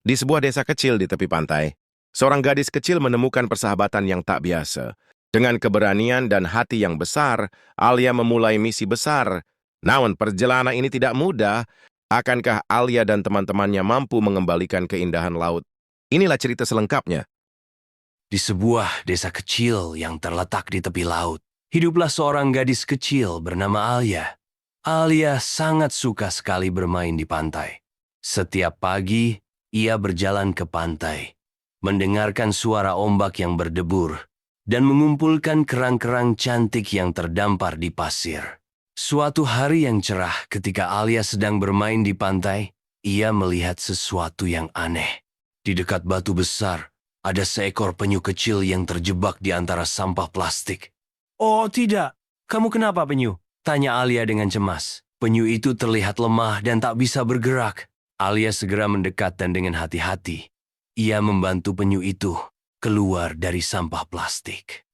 Di sebuah desa kecil di tepi pantai, seorang gadis kecil menemukan persahabatan yang tak biasa. Dengan keberanian dan hati yang besar, Alia memulai misi besar. Namun perjalanan ini tidak mudah. Akankah Alia dan teman-temannya mampu mengembalikan keindahan laut? Inilah cerita selengkapnya. Di sebuah desa kecil yang terletak di tepi laut, hiduplah seorang gadis kecil bernama Alia. Alia sangat suka sekali bermain di pantai. Setiap pagi, ia berjalan ke pantai, mendengarkan suara ombak yang berdebur, dan mengumpulkan kerang-kerang cantik yang terdampar di pasir. Suatu hari yang cerah ketika Alia sedang bermain di pantai, ia melihat sesuatu yang aneh. Di dekat batu besar, ada seekor penyu kecil yang terjebak di antara sampah plastik. "Oh tidak, kamu kenapa penyu?" tanya Alia dengan cemas. Penyu itu terlihat lemah dan tak bisa bergerak. Alia segera mendekat dan dengan hati-hati, ia membantu penyu itu keluar dari sampah plastik.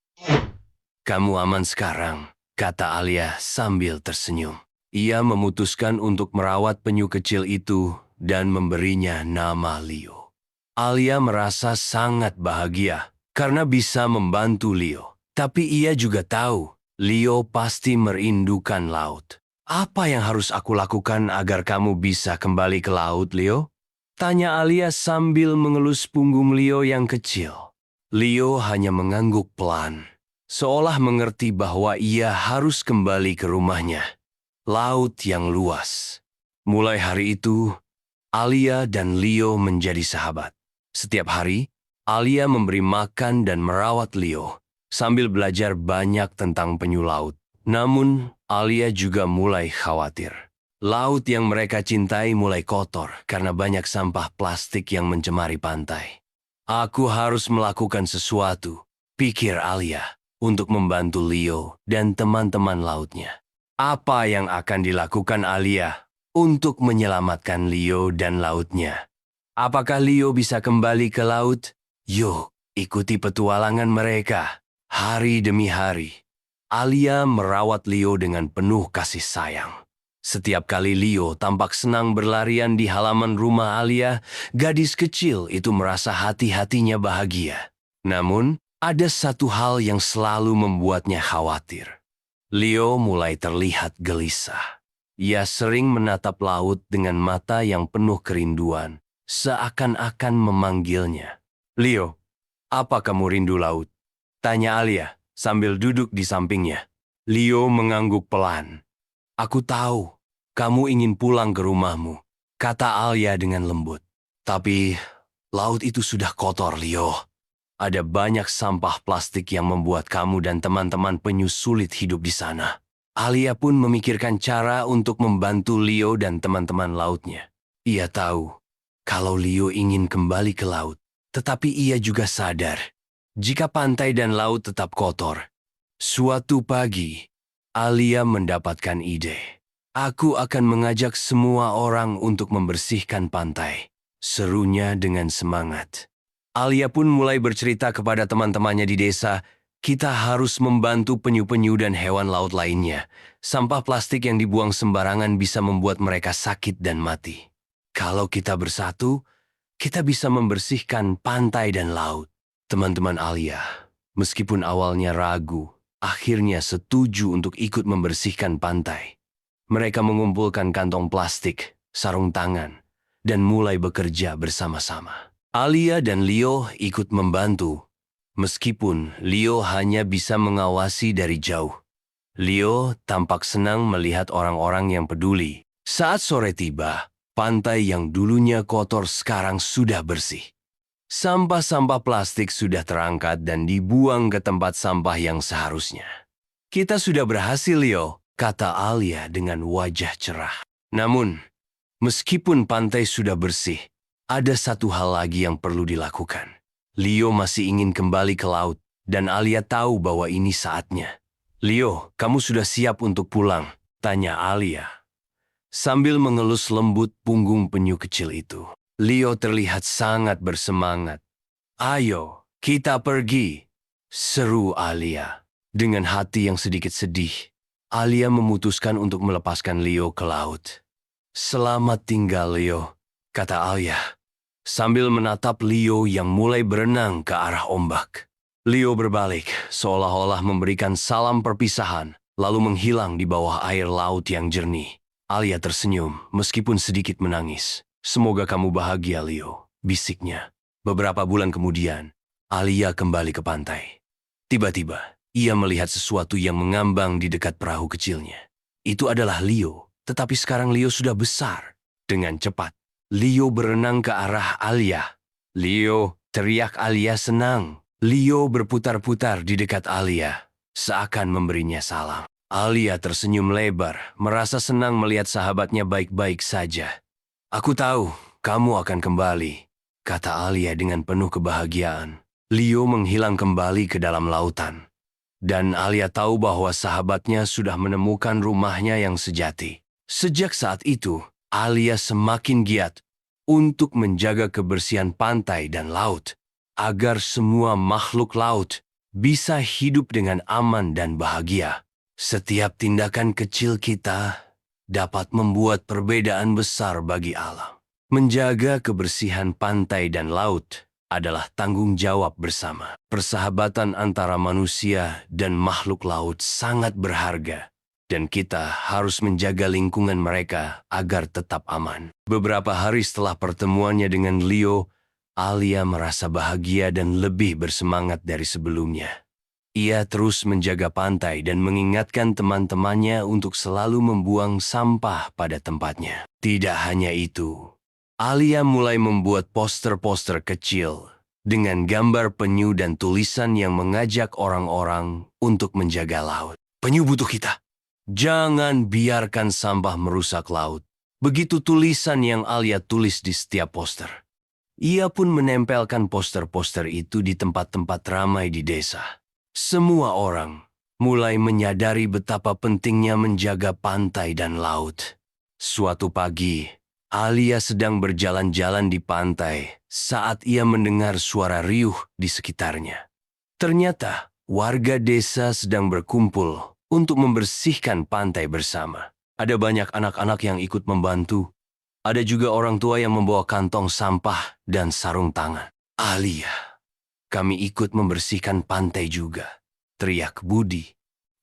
"Kamu aman sekarang," kata Alia sambil tersenyum. Ia memutuskan untuk merawat penyu kecil itu dan memberinya nama Leo. Alia merasa sangat bahagia karena bisa membantu Leo. Tapi ia juga tahu Leo pasti merindukan laut. "Apa yang harus aku lakukan agar kamu bisa kembali ke laut, Leo?" tanya Alia sambil mengelus punggung Leo yang kecil. Leo hanya mengangguk pelan, seolah mengerti bahwa ia harus kembali ke rumahnya, laut yang luas. Mulai hari itu, Alia dan Leo menjadi sahabat. Setiap hari, Alia memberi makan dan merawat Leo, sambil belajar banyak tentang penyu laut. Namun, Alia juga mulai khawatir. Laut yang mereka cintai mulai kotor karena banyak sampah plastik yang mencemari pantai. "Aku harus melakukan sesuatu," pikir Alia, untuk membantu Leo dan teman-teman lautnya. Apa yang akan dilakukan Alia untuk menyelamatkan Leo dan lautnya? Apakah Leo bisa kembali ke laut? Yuk, ikuti petualangan mereka. Hari demi hari, Alia merawat Leo dengan penuh kasih sayang. Setiap kali Leo tampak senang berlarian di halaman rumah Alia, gadis kecil itu merasa hati-hatinya bahagia. Namun, ada satu hal yang selalu membuatnya khawatir. Leo mulai terlihat gelisah. Ia sering menatap laut dengan mata yang penuh kerinduan, seakan-akan memanggilnya. "Leo, apa kamu rindu laut?" tanya Alia sambil duduk di sampingnya. Leo mengangguk pelan. "Aku tahu, kamu ingin pulang ke rumahmu," kata Alia dengan lembut. "Tapi, laut itu sudah kotor, Leo. Ada banyak sampah plastik yang membuat kamu dan teman-teman penyu sulit hidup di sana." Alia pun memikirkan cara untuk membantu Leo dan teman-teman lautnya. Ia tahu kalau Leo ingin kembali ke laut, tetapi ia juga sadar jika pantai dan laut tetap kotor. Suatu pagi, Alia mendapatkan ide. "Aku akan mengajak semua orang untuk membersihkan pantai," serunya dengan semangat. Alia pun mulai bercerita kepada teman-temannya di desa, "Kita harus membantu penyu-penyu dan hewan laut lainnya. Sampah plastik yang dibuang sembarangan bisa membuat mereka sakit dan mati. Kalau kita bersatu, kita bisa membersihkan pantai dan laut." Teman-teman Alia, meskipun awalnya ragu, akhirnya setuju untuk ikut membersihkan pantai. Mereka mengumpulkan kantong plastik, sarung tangan, dan mulai bekerja bersama-sama. Alia dan Leo ikut membantu, meskipun Leo hanya bisa mengawasi dari jauh. Leo tampak senang melihat orang-orang yang peduli. Saat sore tiba, pantai yang dulunya kotor sekarang sudah bersih. Sampah-sampah plastik sudah terangkat dan dibuang ke tempat sampah yang seharusnya. "Kita sudah berhasil, Leo," kata Alia dengan wajah cerah. Namun, meskipun pantai sudah bersih, ada satu hal lagi yang perlu dilakukan. Leo masih ingin kembali ke laut, dan Alia tahu bahwa ini saatnya. "Leo, kamu sudah siap untuk pulang?" tanya Alia, sambil mengelus lembut punggung penyu kecil itu. Leo terlihat sangat bersemangat. "Ayo, kita pergi," seru Alia. Dengan hati yang sedikit sedih, Alia memutuskan untuk melepaskan Leo ke laut. "Selamat tinggal, Leo," kata Alia. sambil menatap Leo yang mulai berenang ke arah ombak. Leo berbalik, seolah-olah memberikan salam perpisahan, lalu menghilang di bawah air laut yang jernih. Alia tersenyum, meskipun sedikit menangis. "Semoga kamu bahagia, Leo," bisiknya. Beberapa bulan kemudian, Alia kembali ke pantai. Tiba-tiba, ia melihat sesuatu yang mengambang di dekat perahu kecilnya. Itu adalah Leo, tetapi sekarang Leo sudah besar. Dengan cepat, Leo berenang ke arah Alia. "Leo!" teriak Alia senang. Leo berputar-putar di dekat Alia, seakan memberinya salam. Alia tersenyum lebar, merasa senang melihat sahabatnya baik-baik saja. "Aku tahu, kamu akan kembali," kata Alia dengan penuh kebahagiaan. Leo menghilang kembali ke dalam lautan. Dan Alia tahu bahwa sahabatnya sudah menemukan rumahnya yang sejati. Sejak saat itu, Alia semakin giat untuk menjaga kebersihan pantai dan laut, agar semua makhluk laut bisa hidup dengan aman dan bahagia. Setiap tindakan kecil kita dapat membuat perbedaan besar bagi alam. Menjaga kebersihan pantai dan laut adalah tanggung jawab bersama. Persahabatan antara manusia dan makhluk laut sangat berharga, dan kita harus menjaga lingkungan mereka agar tetap aman. Beberapa hari setelah pertemuannya dengan Leo, Alia merasa bahagia dan lebih bersemangat dari sebelumnya. Ia terus menjaga pantai dan mengingatkan teman-temannya untuk selalu membuang sampah pada tempatnya. Tidak hanya itu, Alia mulai membuat poster-poster kecil dengan gambar penyu dan tulisan yang mengajak orang-orang untuk menjaga laut. "Penyu butuh kita. Jangan biarkan sampah merusak laut." Begitu tulisan yang Alia tulis di setiap poster. Ia pun menempelkan poster-poster itu di tempat-tempat ramai di desa. Semua orang mulai menyadari betapa pentingnya menjaga pantai dan laut. Suatu pagi, Alia sedang berjalan-jalan di pantai saat ia mendengar suara riuh di sekitarnya. Ternyata, warga desa sedang berkumpul untuk membersihkan pantai bersama. Ada banyak anak-anak yang ikut membantu. Ada juga orang tua yang membawa kantong sampah dan sarung tangan. "Alia, kami ikut membersihkan pantai juga," teriak Budi.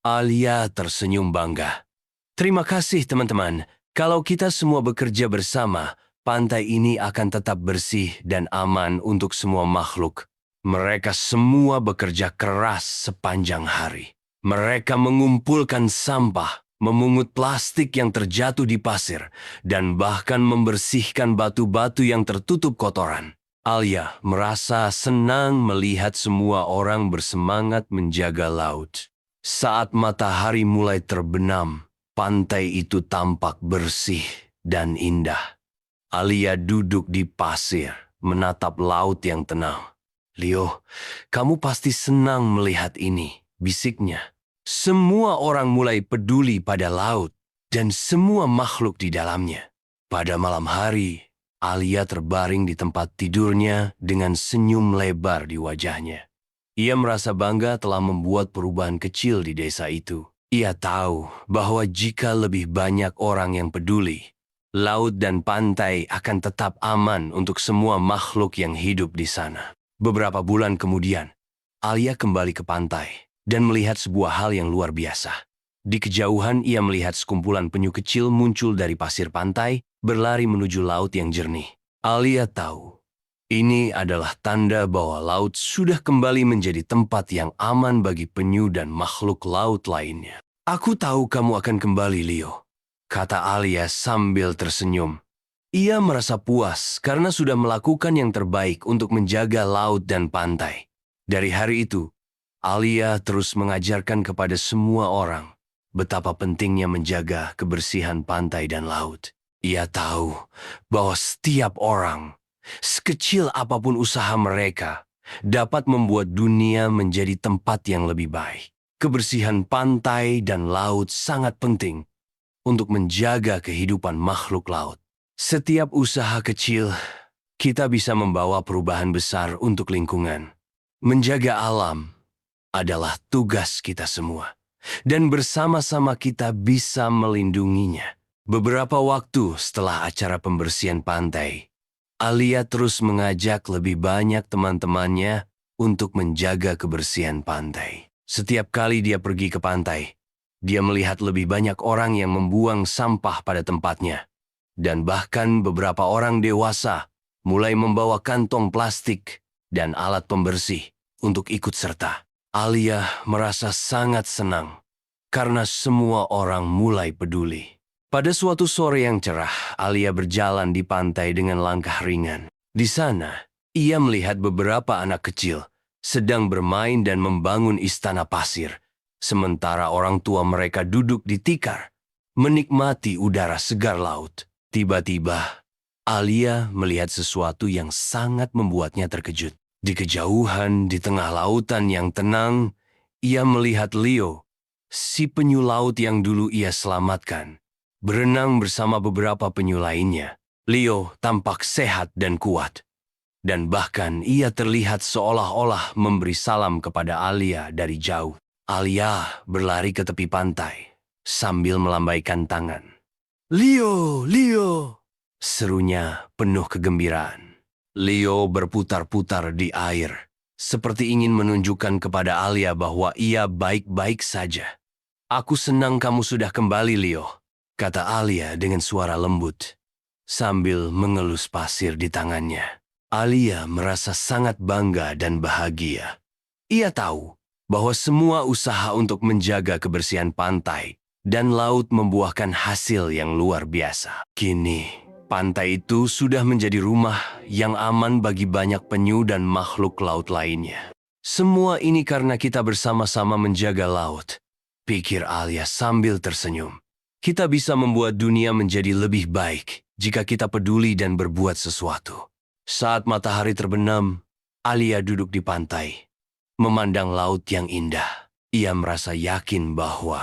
Alia tersenyum bangga. "Terima kasih teman-teman. Kalau kita semua bekerja bersama, pantai ini akan tetap bersih dan aman untuk semua makhluk." Mereka semua bekerja keras sepanjang hari. Mereka mengumpulkan sampah, memungut plastik yang terjatuh di pasir, dan bahkan membersihkan batu-batu yang tertutup kotoran. Alia merasa senang melihat semua orang bersemangat menjaga laut. Saat matahari mulai terbenam, pantai itu tampak bersih dan indah. Alia duduk di pasir, menatap laut yang tenang. "Leo, kamu pasti senang melihat ini," bisiknya. Semua orang mulai peduli pada laut dan semua makhluk di dalamnya. Pada malam hari, Alia terbaring di tempat tidurnya dengan senyum lebar di wajahnya. Ia merasa bangga telah membuat perubahan kecil di desa itu. Ia tahu bahwa jika lebih banyak orang yang peduli, laut dan pantai akan tetap aman untuk semua makhluk yang hidup di sana. Beberapa bulan kemudian, Alia kembali ke pantai dan melihat sebuah hal yang luar biasa. Di kejauhan ia melihat sekumpulan penyu kecil muncul dari pasir pantai, berlari menuju laut yang jernih. Alia tahu, ini adalah tanda bahwa laut sudah kembali menjadi tempat yang aman bagi penyu dan makhluk laut lainnya. "Aku tahu kamu akan kembali, Leo," kata Alia sambil tersenyum. Ia merasa puas karena sudah melakukan yang terbaik untuk menjaga laut dan pantai. Dari hari itu, Alia terus mengajarkan kepada semua orang betapa pentingnya menjaga kebersihan pantai dan laut. Ia tahu bahwa setiap orang, sekecil apapun usaha mereka, dapat membuat dunia menjadi tempat yang lebih baik. Kebersihan pantai dan laut sangat penting untuk menjaga kehidupan makhluk laut. Setiap usaha kecil, kita bisa membawa perubahan besar untuk lingkungan. Menjaga alam adalah tugas kita semua, dan bersama-sama kita bisa melindunginya. Beberapa waktu setelah acara pembersihan pantai, Alia terus mengajak lebih banyak teman-temannya untuk menjaga kebersihan pantai. Setiap kali dia pergi ke pantai, dia melihat lebih banyak orang yang membuang sampah pada tempatnya. Dan bahkan beberapa orang dewasa mulai membawa kantong plastik dan alat pembersih untuk ikut serta. Alia merasa sangat senang karena semua orang mulai peduli. Pada suatu sore yang cerah, Alia berjalan di pantai dengan langkah ringan. Di sana, ia melihat beberapa anak kecil sedang bermain dan membangun istana pasir, sementara orang tua mereka duduk di tikar, menikmati udara segar laut. Tiba-tiba, Alia melihat sesuatu yang sangat membuatnya terkejut. Di kejauhan, di tengah lautan yang tenang, ia melihat Leo, si penyu laut yang dulu ia selamatkan, berenang bersama beberapa penyu lainnya. Leo tampak sehat dan kuat, dan bahkan ia terlihat seolah-olah memberi salam kepada Alia dari jauh. Alia berlari ke tepi pantai sambil melambaikan tangan. "Leo, Leo!" serunya penuh kegembiraan. Leo berputar-putar di air, seperti ingin menunjukkan kepada Alia bahwa ia baik-baik saja. "Aku senang kamu sudah kembali, Leo," kata Alia dengan suara lembut, sambil mengelus pasir di tangannya. Alia merasa sangat bangga dan bahagia. Ia tahu bahwa semua usaha untuk menjaga kebersihan pantai dan laut membuahkan hasil yang luar biasa. Kini, pantai itu sudah menjadi rumah yang aman bagi banyak penyu dan makhluk laut lainnya. Semua ini karena kita bersama-sama menjaga laut, pikir Alia sambil tersenyum. Kita bisa membuat dunia menjadi lebih baik jika kita peduli dan berbuat sesuatu. Saat matahari terbenam, Alia duduk di pantai, memandang laut yang indah. Ia merasa yakin bahwa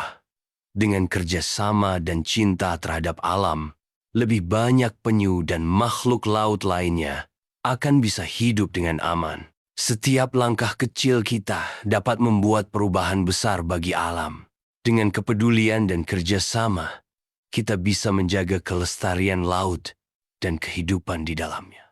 dengan kerjasama dan cinta terhadap alam, lebih banyak penyu dan makhluk laut lainnya akan bisa hidup dengan aman. Setiap langkah kecil kita dapat membuat perubahan besar bagi alam. Dengan kepedulian dan kerjasama, kita bisa menjaga kelestarian laut dan kehidupan di dalamnya.